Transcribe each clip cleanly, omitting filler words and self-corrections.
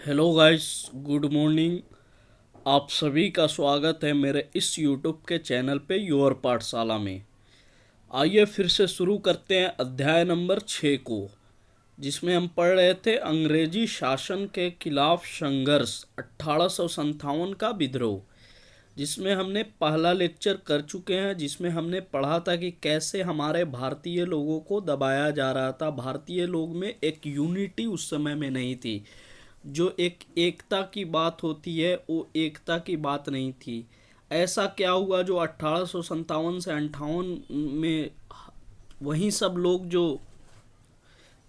Hello guys, good morning. आप सभी का स्वागत है मेरे इस यूट्यूब के चैनल पे योर पाठशाला में। आइए फिर से शुरू करते हैं अध्याय नंबर 6 को, जिसमें हम पढ़ रहे थे अंग्रेजी शासन के खिलाफ संघर्ष 1857 का विद्रोह। जिसमें हमने पहला लेक्चर कर चुके हैं, जिसमें हमने पढ़ा था कि कैसे हमारे भारतीय लोगों को दबाया जा रहा था। भारतीय लोग में एक यूनिटी उस समय में नहीं थी। जो एक एकता की बात होती है वो एकता की बात नहीं थी। ऐसा क्या हुआ जो 1857 से 58 में वही सब लोग जो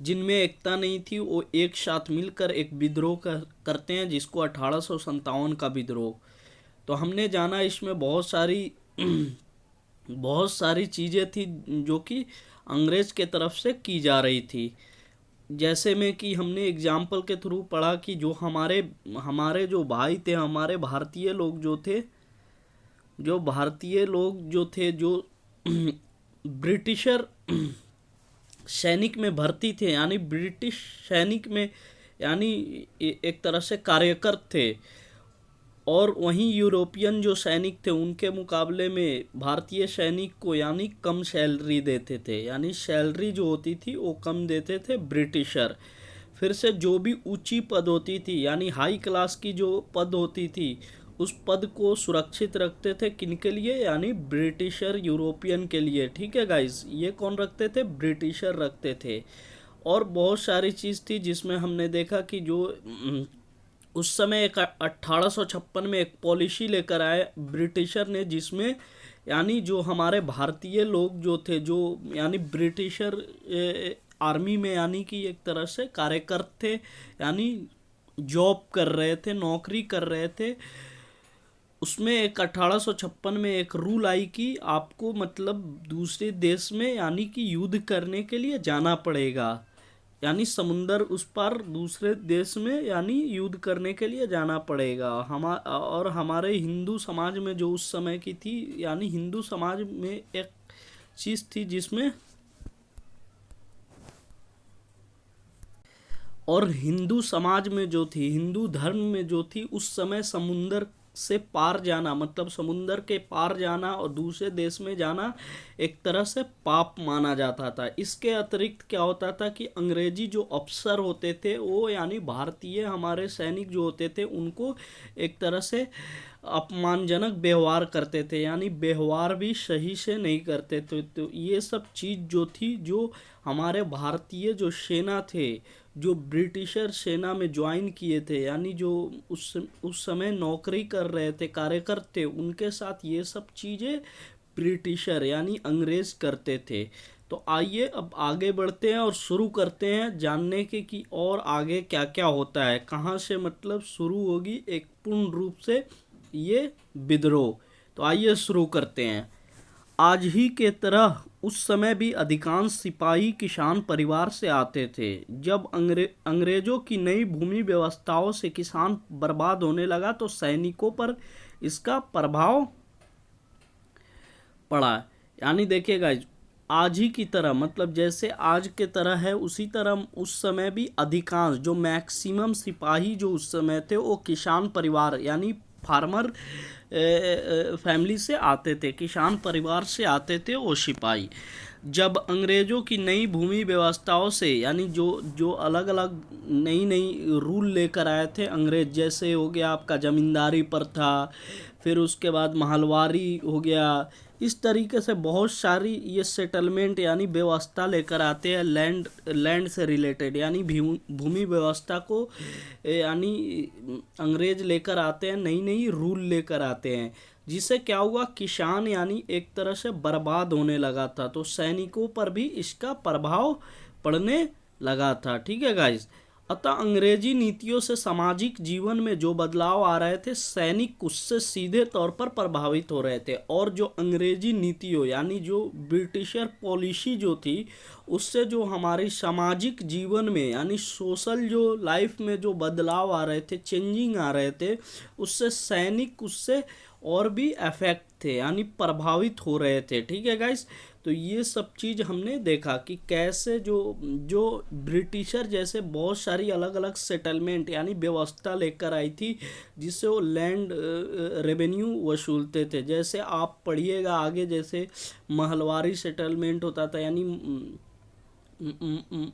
जिनमें एकता नहीं थी वो एक साथ मिलकर एक विद्रोह करते हैं, जिसको 1857 का विद्रोह। तो हमने जाना इसमें बहुत सारी चीज़ें थी जो कि अंग्रेज के तरफ से की जा रही थी। जैसे में कि हमने एग्जाम्पल के थ्रू पढ़ा कि जो हमारे हमारे जो भाई थे, हमारे भारतीय लोग जो थे जो ब्रिटिशर सैनिक में भर्ती थे, यानी ब्रिटिश सैनिक में, यानी एक तरह से कार्यकर थे। और वहीं यूरोपियन जो सैनिक थे उनके मुकाबले में भारतीय सैनिक को यानी कम सैलरी देते थे, यानी सैलरी जो होती थी वो कम देते थे ब्रिटिशर। फिर से जो भी ऊंची पद होती थी, यानी हाई क्लास की जो पद होती थी, उस पद को सुरक्षित रखते थे किनके लिए, यानी ब्रिटिशर यूरोपियन के लिए। ठीक है गाइस, ये कौन रखते थे? ब्रिटिशर रखते थे। और बहुत सारी चीज़ थी जिसमें हमने देखा कि जो उस समय एक 1856 में एक पॉलिसी लेकर आए ब्रिटिशर ने, जिसमें यानी जो हमारे भारतीय लोग जो थे, जो यानी ब्रिटिशर आर्मी में यानी कि एक तरह से कार्यकर थे, यानी जॉब कर रहे थे, नौकरी कर रहे थे। उसमें एक 1856 में एक रूल आई कि आपको मतलब दूसरे देश में यानी कि युद्ध करने के लिए जाना पड़ेगा, यानी समुंदर उस पार दूसरे देश में यानी युद्ध करने के लिए जाना पड़ेगा। और हमारे हिंदू समाज में जो उस समय की थी, यानी हिंदू समाज में एक चीज़ थी जिसमें, और हिंदू समाज में जो थी, हिंदू धर्म में जो थी, उस समय समुंदर से पार जाना, मतलब समुंदर के पार जाना और दूसरे देश में जाना एक तरह से पाप माना जाता था। इसके अतिरिक्त क्या होता था कि अंग्रेजी जो अफसर होते थे वो यानी भारतीय हमारे सैनिक जो होते थे उनको एक तरह से अपमानजनक व्यवहार करते थे, यानी व्यवहार भी सही से नहीं करते थे। तो ये सब चीज़ जो थी, जो हमारे भारतीय जो सेना थे, जो ब्रिटिशर सेना में ज्वाइन किए थे, यानी जो उस समय नौकरी कर रहे थे, कार्यकर थे, उनके साथ ये सब चीज़ें ब्रिटिशर यानी अंग्रेज करते थे। तो आइए अब आगे बढ़ते हैं और शुरू करते हैं जानने के कि और आगे क्या क्या होता है, कहाँ से मतलब शुरू होगी एक पूर्ण रूप से ये विद्रोह। तो आइए शुरू करते हैं। आज ही के तरह उस समय भी अधिकांश सिपाही किसान परिवार से आते थे। जब अंग्रेजों की नई भूमि व्यवस्थाओं से किसान बर्बाद होने लगा तो सैनिकों पर इसका प्रभाव पड़ा। यानी देखिएगा, आज ही की तरह मतलब जैसे आज के तरह है, उसी तरह उस समय भी अधिकांश जो मैक्सिमम सिपाही जो उस समय थे वो किसान परिवार यानी फार्मर फैमिली से आते थे, किसान परिवार से आते थे वो सिपाही। जब अंग्रेज़ों की नई भूमि व्यवस्थाओं से यानी जो जो अलग अलग नई नई रूल लेकर आए थे अंग्रेज, जैसे हो गया आपका जमींदारी प्रथा, फिर उसके बाद महलवारी हो गया, इस तरीके से बहुत सारी ये सेटलमेंट यानी व्यवस्था लेकर आते हैं लैंड से रिलेटेड, यानी भूमि व्यवस्था को यानी अंग्रेज लेकर आते हैं, नई नई रूल लेकर आते हैं। जिससे क्या हुआ, किसान यानी एक तरह से बर्बाद होने लगा था, तो सैनिकों पर भी इसका प्रभाव पड़ने लगा था। ठीक है गाइस। अतः अंग्रेजी नीतियों से सामाजिक जीवन में जो बदलाव आ रहे थे, सैनिक उससे सीधे तौर पर प्रभावित हो रहे थे। और जो अंग्रेजी नीतियों यानी जो ब्रिटिशर पॉलिसी जो थी, उससे जो हमारी सामाजिक जीवन में यानी सोशल जो लाइफ में जो बदलाव आ रहे थे, चेंजिंग आ रहे थे, उससे सैनिक उससे और भी अफेक्ट थे यानी प्रभावित हो रहे थे। ठीक है गाइस। तो ये सब चीज़ हमने देखा कि कैसे जो जो ब्रिटिशर जैसे बहुत सारी अलग अलग सेटलमेंट यानी व्यवस्था लेकर आई थी, जिससे वो लैंड रेवेन्यू वसूलते थे। जैसे आप पढ़िएगा आगे, जैसे महलवारी सेटलमेंट होता था, यानी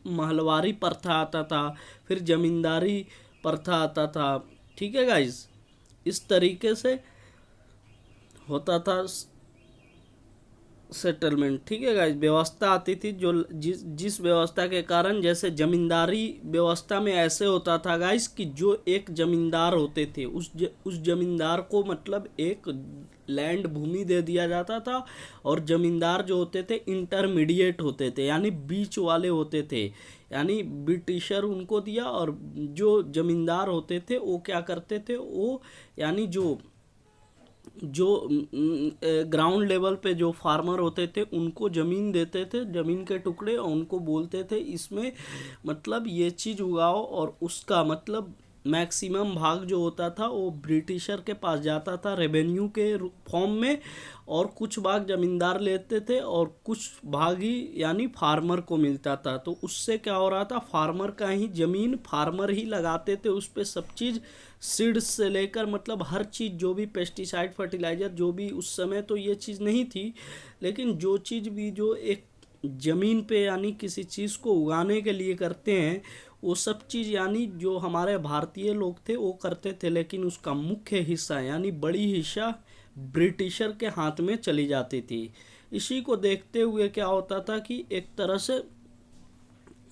महलवारी प्रथा आता था, फिर जमींदारी प्रथा आता था। ठीक है गाइस, इस तरीके से होता था सेटलमेंट। ठीक है गाइस, व्यवस्था आती थी जो जिस व्यवस्था के कारण, जैसे जमींदारी व्यवस्था में ऐसे होता था गाइस कि जो एक जमींदार होते थे उस जमींदार को मतलब एक लैंड भूमि दे दिया जाता था, और जमींदार जो होते थे इंटरमीडिएट होते थे, यानी बीच वाले होते थे। यानी ब्रिटिशर उनको दिया, और जो जमींदार होते थे वो क्या करते थे, वो यानी जो जो ग्राउंड लेवल पे जो फार्मर होते थे उनको ज़मीन देते थे, ज़मीन के टुकड़े, और उनको बोलते थे इसमें मतलब ये चीज़ उगाओ, और उसका मतलब मैक्सिमम भाग जो होता था वो ब्रिटिशर के पास जाता था रेवेन्यू के फॉर्म में, और कुछ भाग ज़मींदार लेते थे और कुछ भाग ही यानी फार्मर को मिलता था। तो उससे क्या हो रहा था, फार्मर का ही ज़मीन फार्मर ही लगाते थे, उस पर सब चीज़ सीड्स से लेकर मतलब हर चीज़, जो भी पेस्टिसाइड फर्टिलाइज़र जो भी, उस समय तो ये चीज़ नहीं थी, लेकिन जो चीज़ भी जो एक ज़मीन पे यानी किसी चीज़ को उगाने के लिए करते हैं, वो सब चीज़ यानी जो हमारे भारतीय लोग थे वो करते थे, लेकिन उसका मुख्य हिस्सा यानी बड़ी हिस्सा ब्रिटिशर के हाथ में चली जाती थी। इसी को देखते हुए क्या होता था कि एक तरह से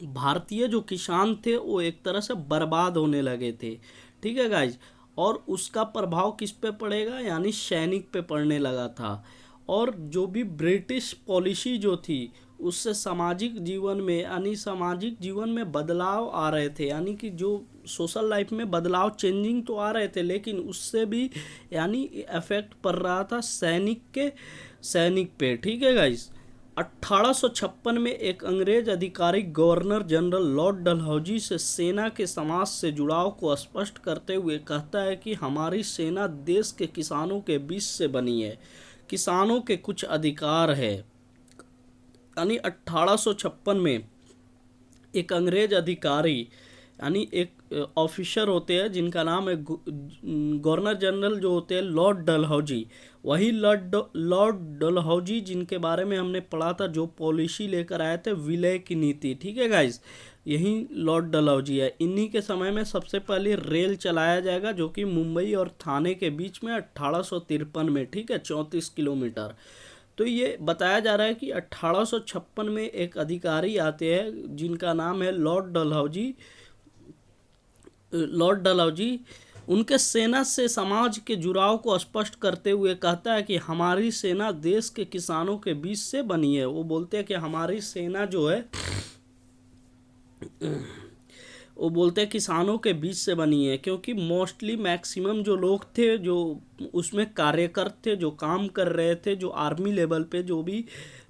भारतीय जो किसान थे वो एक तरह से बर्बाद होने लगे थे। ठीक है गाइज, और उसका प्रभाव किस पे पड़ेगा, यानी सैनिक पे पड़ने लगा था। और जो भी ब्रिटिश पॉलिसी जो थी उससे सामाजिक जीवन में यानी सामाजिक जीवन में बदलाव आ रहे थे, यानी कि जो सोशल लाइफ में बदलाव चेंजिंग तो आ रहे थे, लेकिन उससे भी यानी इफेक्ट पड़ रहा था सैनिक पे। ठीक है गाइज, 1856 में एक अंग्रेज अधिकारी गवर्नर जनरल लॉर्ड डलहौजी से सेना के समाज से जुड़ाव को स्पष्ट करते हुए कहता है कि हमारी सेना देश के किसानों के बीच से बनी है, किसानों के कुछ अधिकार है। यानी 1856 में एक अंग्रेज अधिकारी यानी एक ऑफिसर होते हैं जिनका नाम है गवर्नर जनरल जो होते हैं लॉर्ड डलहौजी, वही लॉर्ड डलहौजी जिनके बारे में हमने पढ़ा था, जो पॉलिसी लेकर आए थे विलय की नीति। ठीक है गाइस, यही लॉर्ड डलहौजी है। इन्हीं के समय में सबसे पहले रेल चलाया जाएगा, जो कि मुंबई और थाने के बीच में 1853 में। ठीक है, 34 किलोमीटर। तो ये बताया जा रहा है कि 1856 में एक अधिकारी आते हैं जिनका नाम है लॉर्ड डलहौजी। उनके सेना से समाज के जुड़ाव को स्पष्ट करते हुए कहता है कि हमारी सेना देश के किसानों के बीच से बनी है। वो बोलते हैं कि हमारी सेना जो है वो बोलते हैं किसानों के बीच से बनी है, क्योंकि मोस्टली मैक्सिमम जो लोग थे जो उसमें कार्यकर थे, जो काम कर रहे थे, जो आर्मी लेवल पे, जो भी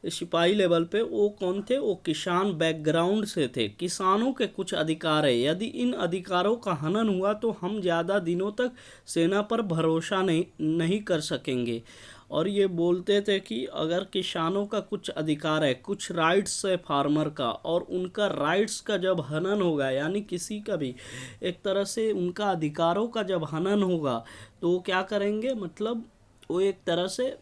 सिपाही लेवल पे, वो कौन थे, वो किसान बैकग्राउंड से थे। किसानों के कुछ अधिकार है, यदि इन अधिकारों का हनन हुआ तो हम ज़्यादा दिनों तक सेना पर भरोसा नहीं कर सकेंगे। और ये बोलते थे कि अगर किसानों का कुछ अधिकार है, कुछ राइट्स है फार्मर का, और उनका राइट्स का जब हनन होगा, यानी किसी का भी एक तरह से उनका अधिकारों का जब हनन होगा, तो वो क्या करेंगे, मतलब वो एक तरह से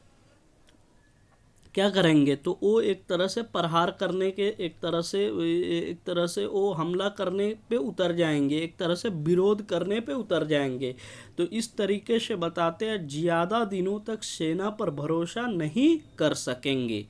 क्या करेंगे, तो वो एक तरह से प्रहार करने के एक तरह से वो हमला करने पे उतर जाएंगे, एक तरह से विरोध करने पे उतर जाएंगे। तो इस तरीके से बताते हैं ज़्यादा दिनों तक सेना पर भरोसा नहीं कर सकेंगे।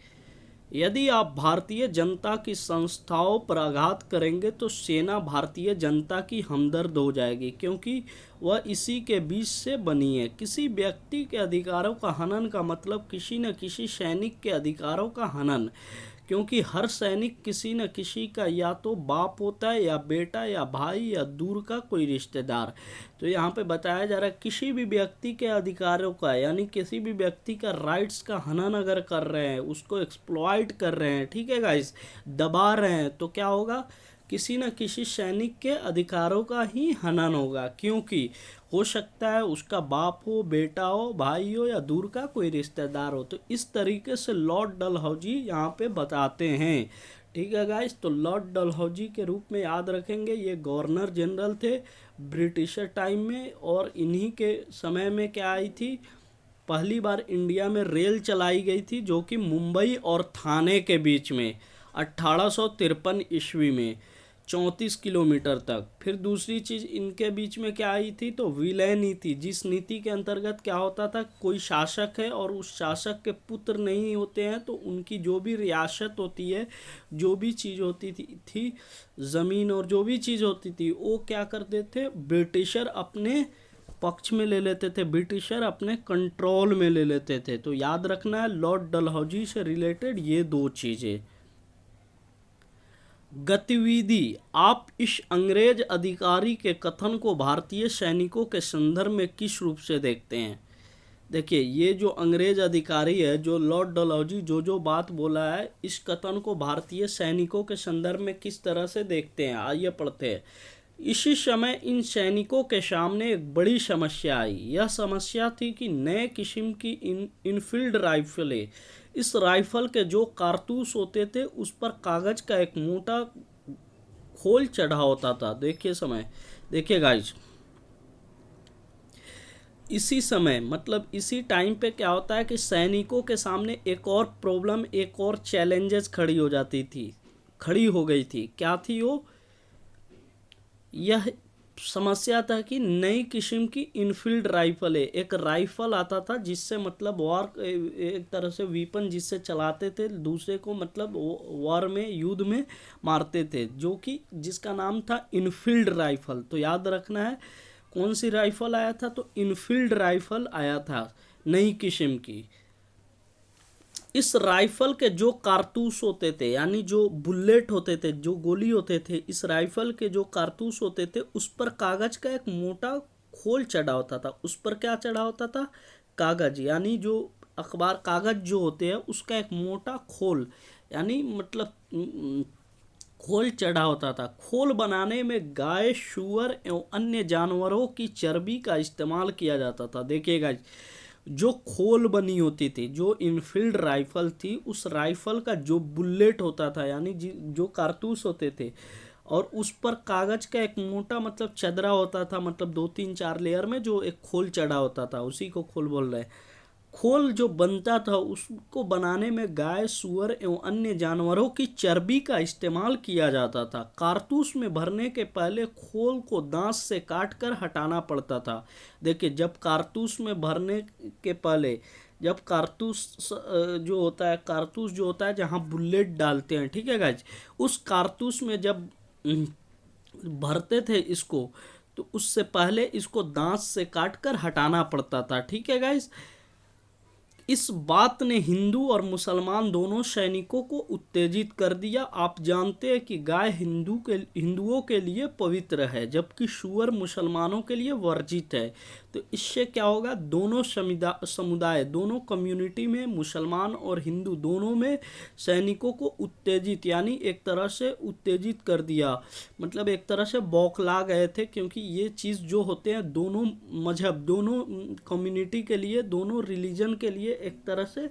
यदि आप भारतीय जनता की संस्थाओं पर आघात करेंगे तो सेना भारतीय जनता की हमदर्द हो जाएगी, क्योंकि वह इसी के बीच से बनी है। किसी व्यक्ति के अधिकारों का हनन का मतलब किसी न किसी सैनिक के अधिकारों का हनन, क्योंकि हर सैनिक किसी न किसी का या तो बाप होता है, या बेटा, या भाई, या दूर का कोई रिश्तेदार। तो यहाँ पे बताया जा रहा है किसी भी व्यक्ति के अधिकारों का, यानी किसी भी व्यक्ति का राइट्स का हनन अगर कर रहे हैं, उसको एक्सप्लॉइट कर रहे हैं, ठीक है गाइस, दबा रहे हैं, तो क्या होगा किसी न किसी सैनिक के अधिकारों का ही हनन होगा, क्योंकि हो सकता है उसका बाप हो, बेटा हो, भाई हो या दूर का कोई रिश्तेदार हो। तो इस तरीके से लॉर्ड डलहौजी यहाँ पे बताते हैं। ठीक है गाइस, तो लॉर्ड डलहौजी के रूप में याद रखेंगे, ये गवर्नर जनरल थे ब्रिटिशर टाइम में। और इन्हीं के समय में क्या आई थी, पहली बार इंडिया में रेल चलाई गई थी, जो कि मुंबई और थाने के बीच में 1853 ईस्वी में 34 किलोमीटर तक। फिर दूसरी चीज़ इनके बीच में क्या आई थी, तो विलय नीति, जिस नीति के अंतर्गत क्या होता था, कोई शासक है और उस शासक के पुत्र नहीं होते हैं, तो उनकी जो भी रियासत होती है, जो भी चीज़ होती थी ज़मीन और जो भी चीज़ होती थी, वो क्या करते थे, ब्रिटिशर अपने पक्ष में ले लेते थे, ब्रिटिशर अपने कंट्रोल में ले लेते थे। तो याद रखना है लॉर्ड डलहौजी से रिलेटेड ये दो चीज़ें। गतिविधि, आप इस अंग्रेज अधिकारी के कथन को भारतीय सैनिकों के संदर्भ में किस रूप से देखते हैं। देखिए, ये जो अंग्रेज अधिकारी है, जो लॉर्ड डलहौजी जो बात बोला है, इस कथन को भारतीय सैनिकों के संदर्भ में किस तरह से देखते हैं, आइए पढ़ते हैं। इसी समय इन सैनिकों के सामने एक बड़ी समस्या आई। यह समस्या थी कि नए किस्म की इनफील्ड राइफलें, इस राइफल के जो कारतूस होते थे उस पर कागज का एक मोटा खोल चढ़ा होता था। देखिए गाइस, इसी समय मतलब इसी टाइम पे क्या होता है कि सैनिकों के सामने एक और प्रॉब्लम, एक और चैलेंजेस खड़ी हो गई थी। क्या थी वो? यह समस्या था कि नई किस्म की इनफील्ड राइफल है, एक राइफल आता था जिससे मतलब वॉर, एक तरह से वीपन जिससे चलाते थे दूसरे को, मतलब वॉर में, युद्ध में मारते थे, जो कि जिसका नाम था इनफील्ड राइफल। तो याद रखना है कौन सी राइफल आया था, तो इनफील्ड राइफल आया था नई किस्म की। इस राइफल के जो कारतूस होते थे, यानी जो बुलेट होते थे, जो गोली होते थे, इस राइफल के जो कारतूस होते थे उस पर कागज का एक मोटा खोल चढ़ा होता था। उस पर क्या चढ़ा होता था? कागज, यानी जो अखबार कागज जो होते हैं उसका एक मोटा खोल, यानी मतलब खोल चढ़ा होता था। खोल बनाने में गाय, सूअर एवं अन्य जानवरों की चर्बी का इस्तेमाल किया जाता था। देखिएगा, जो खोल बनी होती थी, जो इनफील्ड राइफल थी, उस राइफल का जो बुलेट होता था, यानी जो कारतूस होते थे, और उस पर कागज का एक मोटा मतलब चदरा होता था, मतलब 2-3-4 लेयर में जो एक खोल चढ़ा होता था, उसी को खोल बोल रहे हैं। खोल जो बनता था उसको बनाने में गाय, सूअर एवं अन्य जानवरों की चर्बी का इस्तेमाल किया जाता था। कारतूस में भरने के पहले खोल को दांत से काटकर हटाना पड़ता था। देखिए, जब कारतूस में भरने के पहले, जब कारतूस जो होता है जहाँ बुलेट डालते हैं, ठीक है गाइज, उस कारतूस में जब भरते थे इसको, तो उससे पहले इसको दांत से काटकर हटाना पड़ता था। ठीक है गाइज, इस बात ने हिंदू और मुसलमान दोनों सैनिकों को उत्तेजित कर दिया। आप जानते हैं कि गाय हिंदुओं के लिए पवित्र है, जबकि सूअर मुसलमानों के लिए वर्जित है। तो इससे क्या होगा, दोनों समुदाय, दोनों कम्युनिटी में, मुसलमान और हिंदू दोनों में सैनिकों को उत्तेजित, यानी एक तरह से उत्तेजित कर दिया, मतलब एक तरह से बौखला गए थे, क्योंकि ये चीज़ जो होते हैं दोनों मजहब, दोनों कम्युनिटी के लिए, दोनों रिलीजन के लिए एक तरह से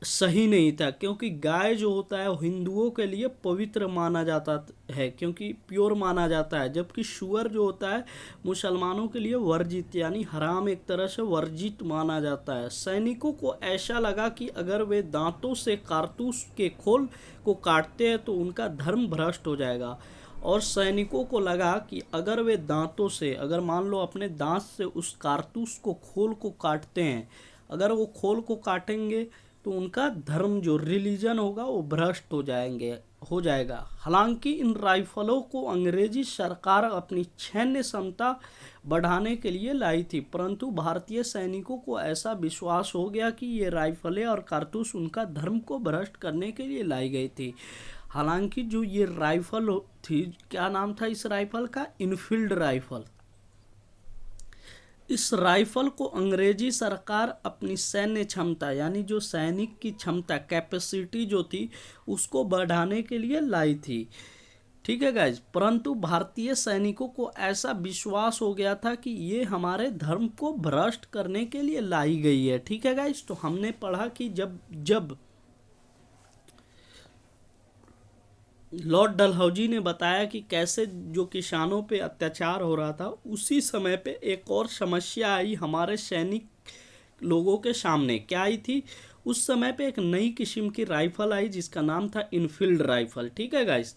सही नहीं था। क्योंकि गाय जो होता है वो हिंदुओं के लिए पवित्र माना जाता है, क्योंकि प्योर माना जाता है, जबकि सूअर जो होता है मुसलमानों के लिए वर्जित, यानी हराम, एक तरह से वर्जित माना जाता है। सैनिकों को ऐसा लगा कि अगर वे दांतों से कारतूस के खोल को काटते हैं तो उनका धर्म भ्रष्ट हो जाएगा। और सैनिकों को लगा कि अगर वे दांतों से, अगर मान लो अपने दांत से उस कारतूस को, खोल को काटते हैं, अगर वो खोल को काटेंगे तो उनका धर्म, जो रिलीजन होगा, वो भ्रष्ट हो जाएगा। हालांकि इन राइफलों को अंग्रेजी सरकार अपनी सैन्य क्षमता बढ़ाने के लिए लाई थी, परंतु भारतीय सैनिकों को ऐसा विश्वास हो गया कि ये राइफलें और कारतूस उनका धर्म को भ्रष्ट करने के लिए लाई गई थी। हालांकि जो ये राइफल थी, क्या नाम था इस राइफल का? Enfield rifle. इस राइफल को अंग्रेजी सरकार अपनी सैन्य क्षमता, यानी जो सैनिक की क्षमता, कैपेसिटी जो थी, उसको बढ़ाने के लिए लाई थी। ठीक है गाइज। परंतु भारतीय सैनिकों को ऐसा विश्वास हो गया था कि ये हमारे धर्म को भ्रष्ट करने के लिए लाई गई है। ठीक है गाइज। तो हमने पढ़ा कि जब जब लॉर्ड डलहौजी ने बताया कि कैसे जो किसानों पे अत्याचार हो रहा था, उसी समय पे एक और समस्या आई हमारे सैनिक लोगों के सामने। क्या आई थी? उस समय पे एक नई किस्म की राइफल आई जिसका नाम था इनफील्ड राइफल। ठीक है गाइस।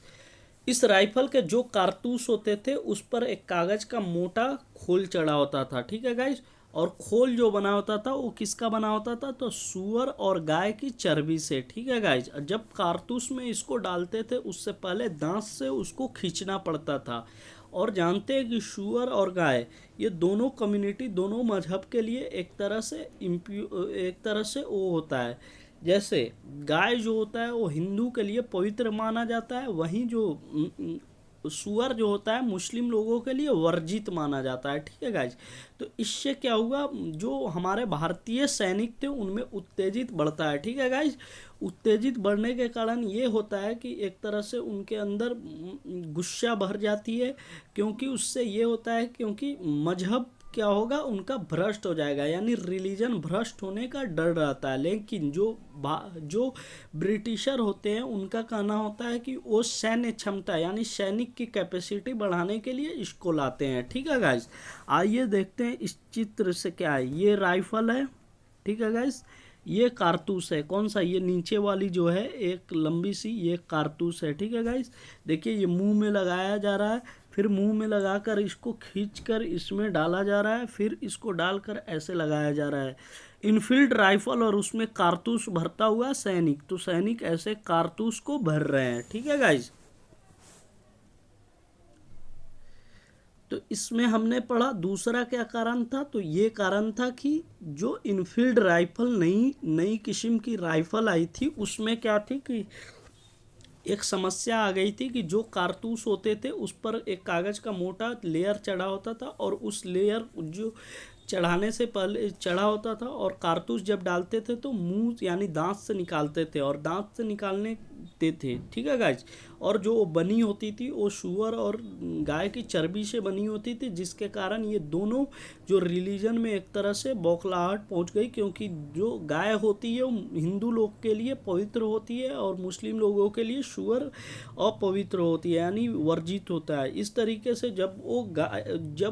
इस राइफल के जो कारतूस होते थे उस पर एक कागज का मोटा खोल चढ़ा होता था। ठीक है गाइस। और खोल जो बना होता था वो किसका बना होता था? तो सूअर और गाय की चर्बी से। ठीक है गाइस। जब कारतूस में इसको डालते थे उससे पहले दांत से उसको खींचना पड़ता था। और जानते हैं कि सूअर और गाय ये दोनों कम्युनिटी, दोनों मजहब के लिए एक तरह से वो होता है। जैसे गाय जो होता है वो हिंदू के लिए पवित्र माना जाता है, वहीं जो सूअर जो होता है मुस्लिम लोगों के लिए वर्जित माना जाता है। ठीक है गाइज। तो इससे क्या हुआ, जो हमारे भारतीय सैनिक थे उनमें उत्तेजित बढ़ता है। ठीक है गाइज। उत्तेजित बढ़ने के कारण ये होता है कि एक तरह से उनके अंदर गुस्सा भर जाती है, क्योंकि उससे ये होता है क्योंकि मजहब क्या होगा, उनका भ्रष्ट हो जाएगा, यानी रिलीजन भ्रष्ट होने का डर रहता है। लेकिन जो ब्रिटिशर होते हैं उनका कहना होता है कि वो सैन्य क्षमता यानी सैनिक की कैपेसिटी बढ़ाने के लिए इसको लाते हैं। ठीक है गाइस। आइए देखते हैं इस चित्र से क्या है। ये राइफल है। ठीक है गाइस। ये कारतूस है। कौन सा? ये नीचे वाली जो है एक लंबी सी, ये कारतूस है। ठीक है गाइस। देखिए ये मुंह में लगाया जा रहा है, फिर मुंह में लगाकर इसको खींचकर इसमें डाला जा रहा है, फिर इसको डालकर ऐसे लगाया जा रहा है। इनफील्ड राइफल और उसमें कारतूस भरता हुआ सैनिक, तो सैनिक ऐसे कारतूस को भर रहे हैं। ठीक है गाइस। तो इसमें हमने पढ़ा दूसरा क्या कारण था, तो ये कारण था कि जो इनफील्ड राइफल नई नई किस्म की राइफल आई थी उसमें क्या थी कि एक समस्या आ गई थी कि जो कारतूस होते थे उस पर एक कागज़ का मोटा लेयर चढ़ा होता था, और उस लेयर जो चढ़ाने से पहले चढ़ा होता था, और कारतूस जब डालते थे तो मुंह यानी दांत से निकालते थे, और दांत से निकालने थे। ठीक है गाइज। और जो बनी होती थी वो सूअर और गाय की चर्बी से बनी होती थी, जिसके कारण ये दोनों जो रिलीजन में एक तरह से बौखलाहट पहुंच गई, क्योंकि जो गाय होती है वो हिंदू लोग के लिए पवित्र होती है और मुस्लिम लोगों के लिए सूअर अपवित्र होती है, यानी वर्जित होता है। इस तरीके से जब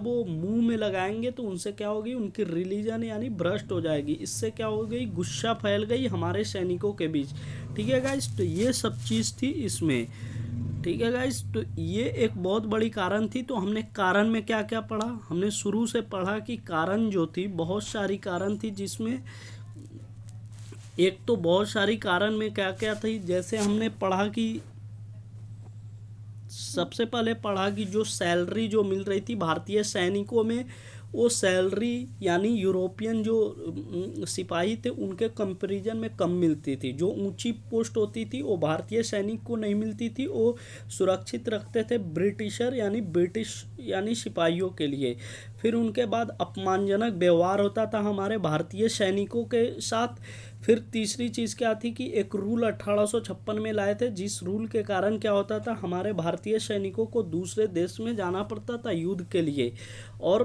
वो मुंह में लगाएंगे तो उनसे क्या होगी, उनकी रिलीजन यानी भ्रष्ट हो जाएगी। इससे क्या हो गई, गुस्सा फैल गई हमारे सैनिकों के बीच। ठीक है गाइस। तो ये सब चीज़ थी इसमें। ठीक है गाइस। तो ये एक बहुत बड़ी कारण थी। तो हमने कारण में क्या क्या पढ़ा, हमने शुरू से पढ़ा कि कारण जो थी बहुत सारी कारण थी, जिसमें एक तो बहुत सारी कारण में क्या क्या थी, जैसे हमने पढ़ा कि सबसे पहले पढ़ा कि जो सैलरी जो मिल रही थी भारतीय सैनिकों में, वो सैलरी यानी यूरोपियन जो सिपाही थे उनके कंपैरिजन में कम मिलती थी। जो ऊंची पोस्ट होती थी वो भारतीय सैनिक को नहीं मिलती थी, वो सुरक्षित रखते थे ब्रिटिश यानी सिपाहियों के लिए। फिर उनके बाद अपमानजनक व्यवहार होता था हमारे भारतीय सैनिकों के साथ। फिर तीसरी चीज़ क्या थी कि एक रूल 1856 में लाए थे, जिस रूल के कारण क्या होता था, हमारे भारतीय सैनिकों को दूसरे देश में जाना पड़ता था युद्ध के लिए। और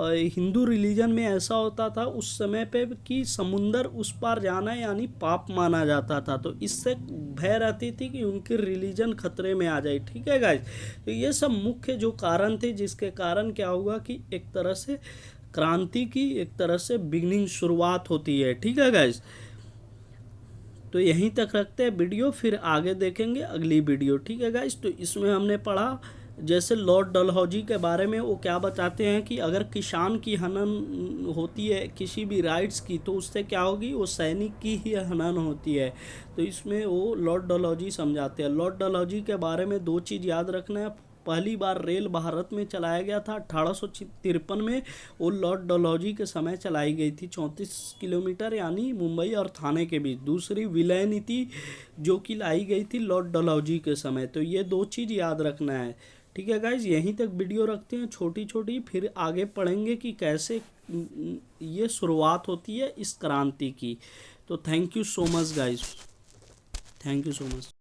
हिंदू रिलीजन में ऐसा होता था उस समय पे कि समुंदर उस पार जाना यानी पाप माना जाता था, तो इससे भय रहती थी कि उनकी रिलीजन खतरे में आ जाए। ठीक है गाइस। तो ये सब मुख्य जो कारण थे, जिसके कारण क्या हुआ कि एक तरह से क्रांति की एक तरह से बिगनिंग शुरुआत होती है। ठीक है गाइस। तो यहीं तक रखते हैं वीडियो, फिर आगे देखेंगे अगली वीडियो। ठीक है गाइस। तो इसमें हमने पढ़ा जैसे लॉर्ड डलहौजी के बारे में, वो क्या बताते हैं कि अगर किसान की हनन होती है किसी भी राइट्स की, तो उससे क्या होगी, वो सैनिक की ही हनन होती है। तो इसमें वो लॉर्ड डलहौजी समझाते हैं। लॉर्ड डलहौजी के बारे में दो चीज़ याद रखना है। पहली बार रेल भारत में चलाया गया था 1853 में, वो लॉर्ड डलहौजी के समय चलाई गई थी 34 किलोमीटर यानी मुंबई और थाने के बीच। दूसरी विलय नीति जो कि लाई गई थी लॉर्ड डलहौजी के समय। तो ये दो चीज़ याद रखना है। ठीक है गाइज। यहीं तक वीडियो रखते हैं छोटी छोटी, फिर आगे पढ़ेंगे कि कैसे ये शुरुआत होती है इस क्रांति की। तो thank you so much guys. Thank you so much.